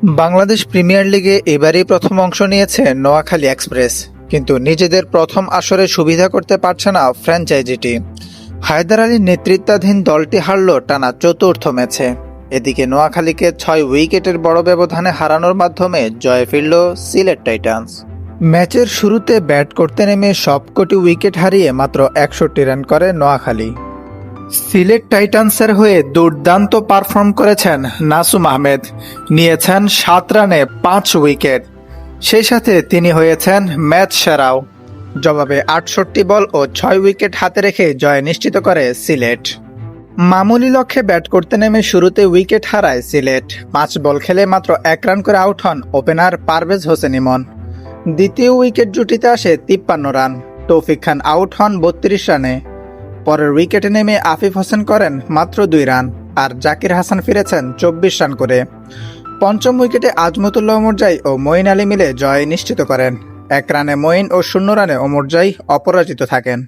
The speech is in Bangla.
বাংলাদেশ প্রিমিয়ার লিগে এবারই প্রথম অংশ নিয়েছে নোয়াখালী এক্সপ্রেস, কিন্তু নিজেদের প্রথম আসরে সুবিধা করতে পারছে না ফ্র্যাঞ্চাইজিটি। হায়দার আলীর নেতৃত্বাধীন দলটি হারল টানা চতুর্থ ম্যাচে। এদিকে নোয়াখালীকে 6 উইকেটের বড় ব্যবধানে হারানোর মাধ্যমে জয়ে ফিরল সিলেট টাইটান্স। ম্যাচের শুরুতে ব্যাট করতে নেমে সবকটি উইকেট হারিয়ে মাত্র 61 রান করে নোয়াখালী। সিলেট টাইটান্সের হয়ে দুর্দান্ত পারফর্ম করেছেন নাসুম আহমেদ, নিয়েছেন 7 রানে 5 উইকেট। সেই সাথে তিনি হয়েছেন ম্যাচ সেরাও। জবাবে 68 বল ও 6 উইকেট হাতে রেখে জয় নিশ্চিত করে সিলেট। মামুলি লক্ষ্যে ব্যাট করতে নেমে শুরুতে উইকেট হারায় সিলেট। 5 বল খেলে মাত্র 1 রান করে আউট হন ওপেনার পারভেজ হোসেন ইমন। দ্বিতীয় উইকেট জুটিতে আসে 53 রান। তৌফিক খান আউট হন 32 রানে। পরের উইকেটে নেমে আফিফ হোসেন করেন মাত্র 2 রান, আর জাকির হাসান ফিরেছেন 24 রান করে। পঞ্চম উইকেটে আজমতুল্লাহ ওমরজাই ও মঈন আলী মিলে জয় নিশ্চিত করেন। 1 রানে মঈন ও 0 রানে ওমরজাই অপরাজিত থাকেন।